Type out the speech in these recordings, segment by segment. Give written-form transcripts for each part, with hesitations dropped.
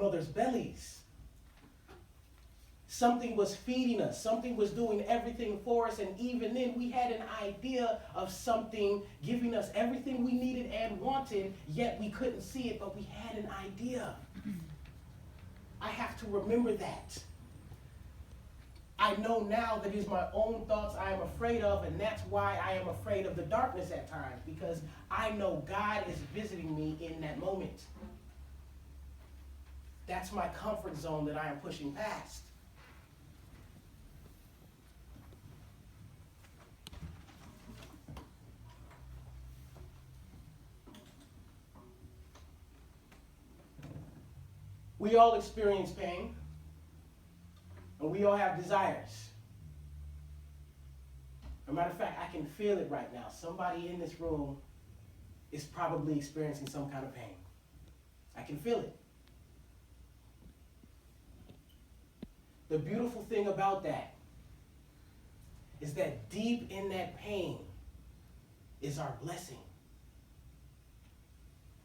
mother's bellies. Something was feeding us. Something was doing everything for us. And even then, we had an idea of something giving us everything we needed and wanted, yet we couldn't see it, but we had an idea. I have to remember that. I know now that it is my own thoughts I am afraid of, and that's why I am afraid of the darkness at times, because I know God is visiting me in that moment. That's my comfort zone that I am pushing past. We all experience pain, and we all have desires. As a matter of fact, I can feel it right now. Somebody in this room is probably experiencing some kind of pain. I can feel it. The beautiful thing about that is that deep in that pain is our blessing.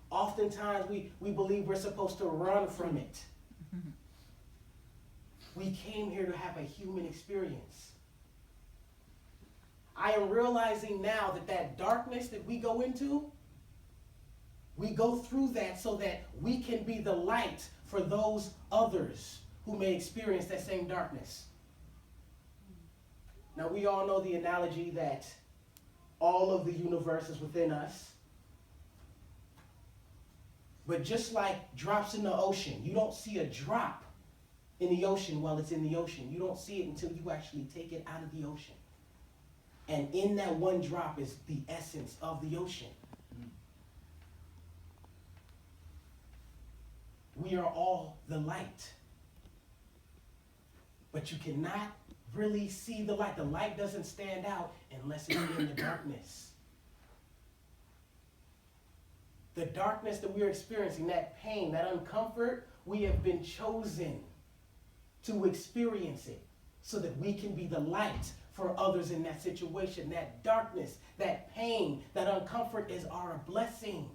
Oftentimes we believe we're supposed to run from it. We came here to have a human experience. I am realizing now that that darkness that we go into, we go through that so that we can be the light for those others who may experience that same darkness. Now, we all know the analogy that all of the universe is within us. But just like drops in the ocean, you don't see a drop in the ocean while it's in the ocean. You don't see it until you actually take it out of the ocean. And in that one drop is the essence of the ocean. We are all the light. But you cannot really see the light. The light doesn't stand out unless it's in the darkness. The darkness that we're experiencing, that pain, that uncomfort, we have been chosen to experience it so that we can be the light for others in that situation. That darkness, that pain, that uncomfort is our blessing.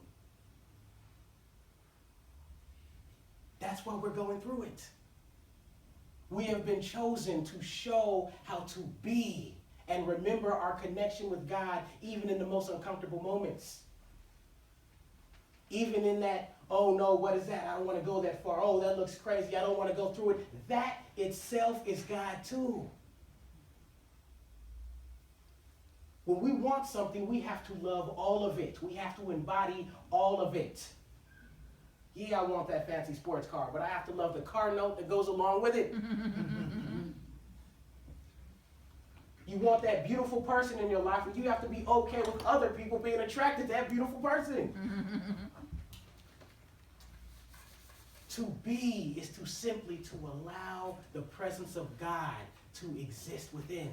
That's why we're going through it. We have been chosen to show how to be and remember our connection with God even in the most uncomfortable moments. Even in that, oh no, what is that? I don't want to go that far. Oh, that looks crazy. I don't want to go through it. That itself is God too. When we want something, we have to love all of it. We have to embody all of it. Yeah, I want that fancy sports car, but I have to love the car note that goes along with it. You want that beautiful person in your life, and you have to be okay with other people being attracted to that beautiful person. To be is to simply to allow the presence of God to exist within.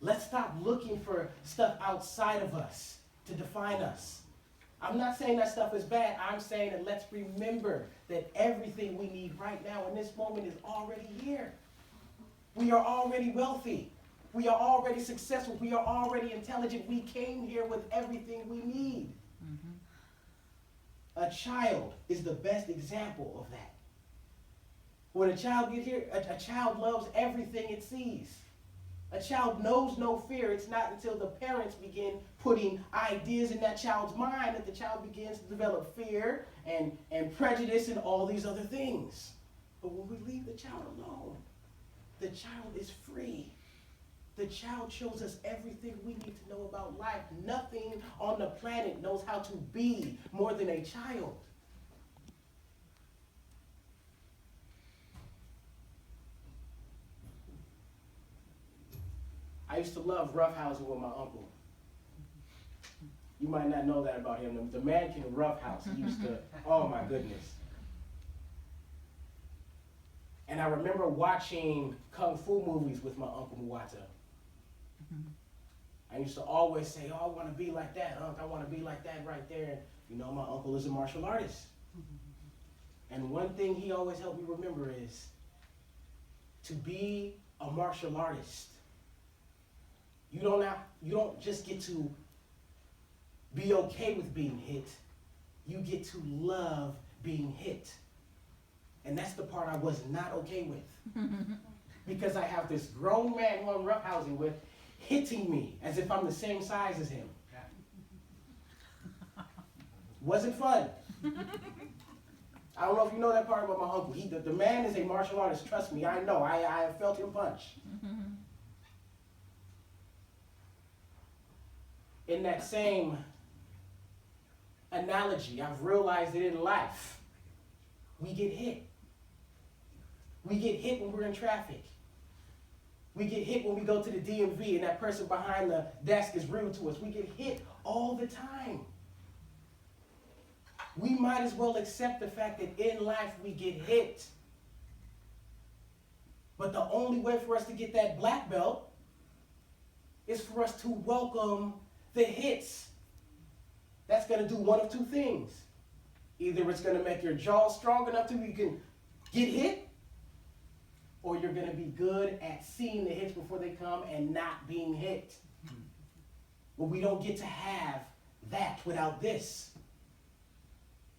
Let's stop looking for stuff outside of us to define us. I'm not saying that stuff is bad. I'm saying that let's remember that everything we need right now in this moment is already here. We are already wealthy. We are already successful. We are already intelligent. We came here with everything we need. A child is the best example of that. When a child gets here, a child loves everything it sees. A child knows no fear. It's not until the parents begin putting ideas in that child's mind that the child begins to develop fear and prejudice and all these other things. But when we leave the child alone, the child is free. The child shows us everything we need to know about life. Nothing on the planet knows how to be more than a child. I used to love roughhousing with my uncle. You might not know that about him. The man can roughhouse. He used to, oh my goodness. And I remember watching Kung Fu movies with my Uncle Muwata. I used to always say, oh, I want to be like that, Unc. I want to be like that right there. You know, my uncle is a martial artist. And one thing he always helped me remember is to be a martial artist. You don't just get to be okay with being hit. You get to love being hit. And that's the part I was not okay with. Because I have this grown man who I'm roughhousing with hitting me as if I'm the same size as him. Wasn't fun. I don't know if you know that part about my uncle. The man is a martial artist. Trust me, I know. I have felt him punch. In that same analogy, I've realized that in life, we get hit. We get hit when we're in traffic. We get hit when we go to the DMV and that person behind the desk is rude to us. We get hit all the time. We might as well accept the fact that in life we get hit. But the only way for us to get that black belt is for us to welcome the hits. That's going to do one of two things. Either it's going to make your jaw strong enough to you can get hit, or you're going to be good at seeing the hits before they come and not being hit. Well, we don't get to have that without this.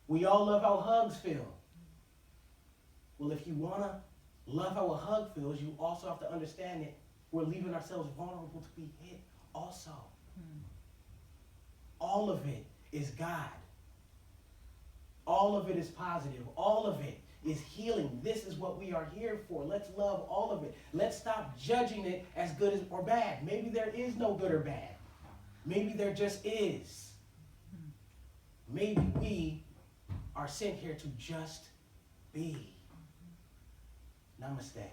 We all love how hugs feel. Well, if you want to love how a hug feels, you also have to understand that we're leaving ourselves vulnerable to be hit also. All of it is God. All of it is positive. All of it is healing. This is what we are here for. Let's love all of it. Let's stop judging it as good or bad. Maybe there is no good or bad. Maybe there just is. Maybe we are sent here to just be. Namaste.